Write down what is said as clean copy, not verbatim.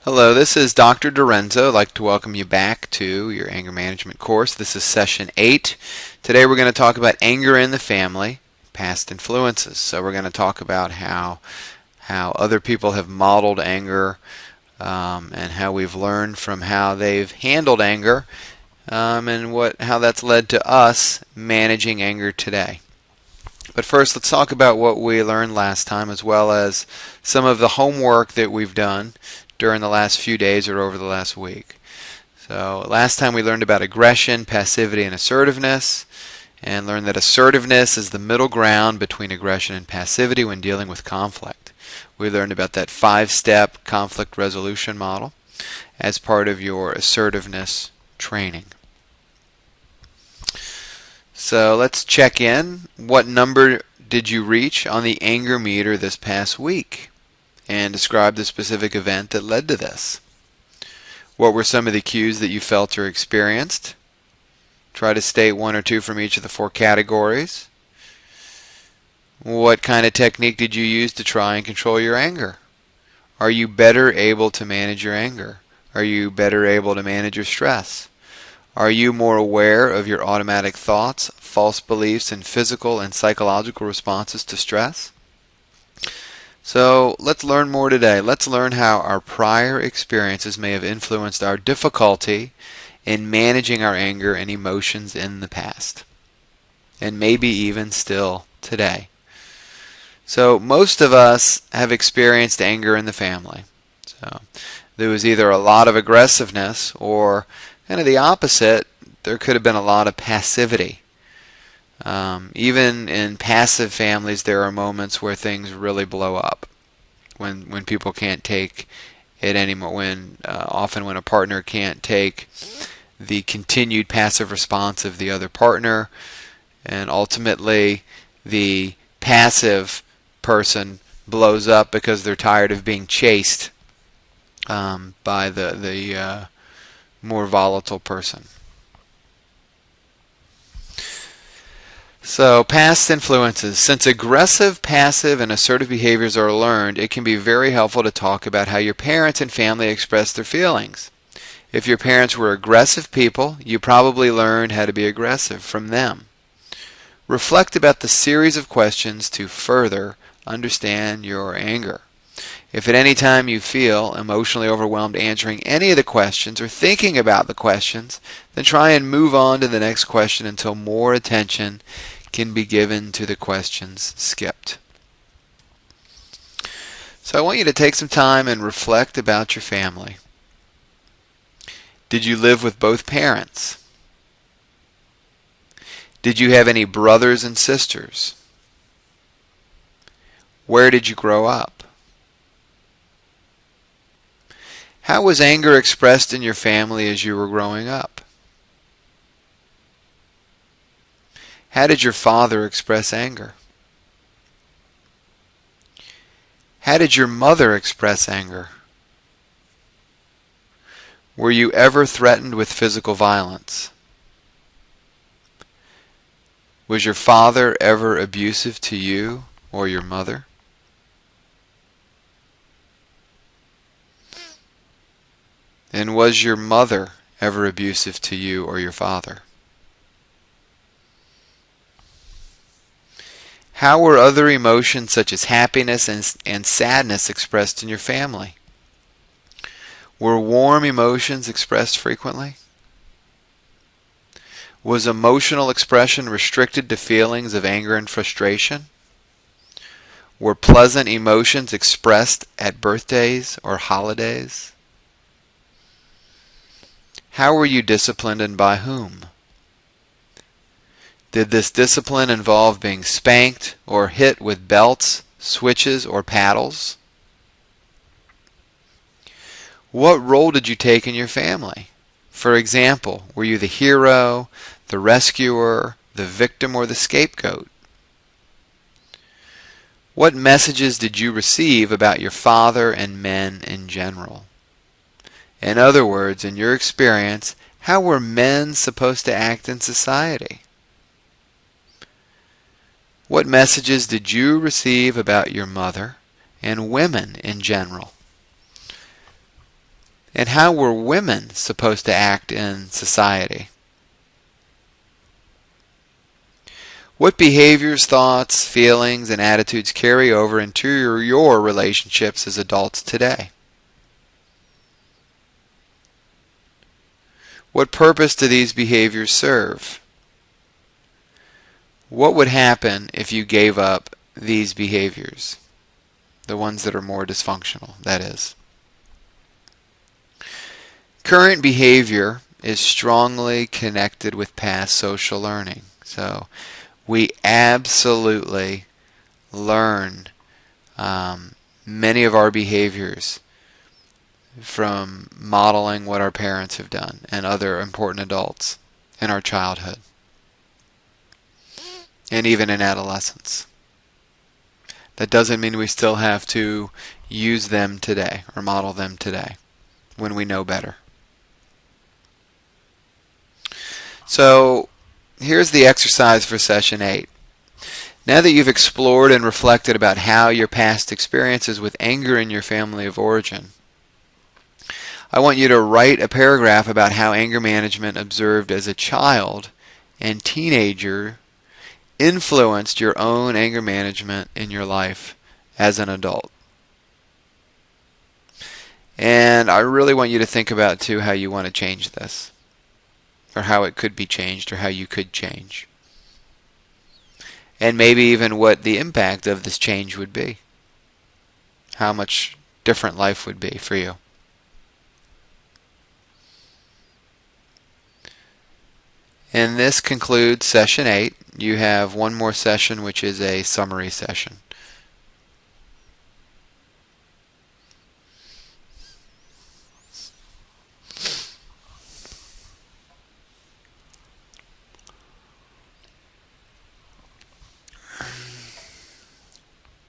Hello, this is Dr. Dorenzo. I'd like to welcome you back to your anger management course. This is session 8. Today we're going to talk about anger in the family, past influences. So we're going to talk about how other people have modeled anger and how we've learned from how they've handled anger and how that's led to us managing anger today. But first, let's talk about what we learned last time, as well as some of the homework that we've done during the last few days or over the last week. So last time we learned about aggression, passivity, and assertiveness, and learned that assertiveness is the middle ground between aggression and passivity when dealing with conflict. We learned about that 5-step conflict resolution model as part of your assertiveness training. So let's check in. What number did you reach on the anger meter this past week? And describe the specific event that led to this. What were some of the cues that you felt or experienced? Try to state one or two from each of the 4 categories. What kind of technique did you use to try and control your anger? Are you better able to manage your anger? Are you better able to manage your stress? Are you more aware of your automatic thoughts, false beliefs, and physical and psychological responses to stress? So let's learn more today. Let's learn how our prior experiences may have influenced our difficulty in managing our anger and emotions in the past, and maybe even still today. So most of us have experienced anger in the family. So there was either a lot of aggressiveness or kind of the opposite. There could have been a lot of passivity. Even in passive families, there are moments where things really blow up, when people can't take it anymore. Often when a partner can't take the continued passive response of the other partner, and ultimately the passive person blows up because they're tired of being chased by the more volatile person. So, past influences. Since aggressive, passive, and assertive behaviors are learned, it can be very helpful to talk about how your parents and family express their feelings. If your parents were aggressive people, you probably learned how to be aggressive from them. Reflect about the series of questions to further understand your anger. If at any time you feel emotionally overwhelmed answering any of the questions or thinking about the questions, then try and move on to the next question until more attention can be given to the questions skipped. So I want you to take some time and reflect about your family. Did you live with both parents? Did you have any brothers and sisters? Where did you grow up? How was anger expressed in your family as you were growing up? How did your father express anger? How did your mother express anger? Were you ever threatened with physical violence? Was your father ever abusive to you or your mother? And was your mother ever abusive to you or your father? How were other emotions such as happiness and sadness expressed in your family? Were warm emotions expressed frequently? Was emotional expression restricted to feelings of anger and frustration? Were pleasant emotions expressed at birthdays or holidays? How were you disciplined and by whom? Did this discipline involve being spanked or hit with belts, switches, or paddles? What role did you take in your family? For example, were you the hero, the rescuer, the victim, or the scapegoat? What messages did you receive about your father and men in general? In other words, in your experience, how were men supposed to act in society? What messages did you receive about your mother and women in general? And how were women supposed to act in society? What behaviors, thoughts, feelings, and attitudes carry over into your relationships as adults today? What purpose do these behaviors serve? What would happen if you gave up these behaviors? The ones that are more dysfunctional, that is. Current behavior is strongly connected with past social learning. So we absolutely learn many of our behaviors from modeling what our parents have done and other important adults in our childhood and even in adolescence. That doesn't mean we still have to use them today or model them today when we know better. So here's the exercise for session 8. Now that you've explored and reflected about how your past experiences with anger in your family of origin, I want you to write a paragraph about how anger management observed as a child and teenager influenced your own anger management in your life as an adult. And I really want you to think about, too, how you want to change this, or how it could be changed, or how you could change. And maybe even what the impact of this change would be. How much different life would be for you. And this concludes session 8. You have one more session, which is a summary session.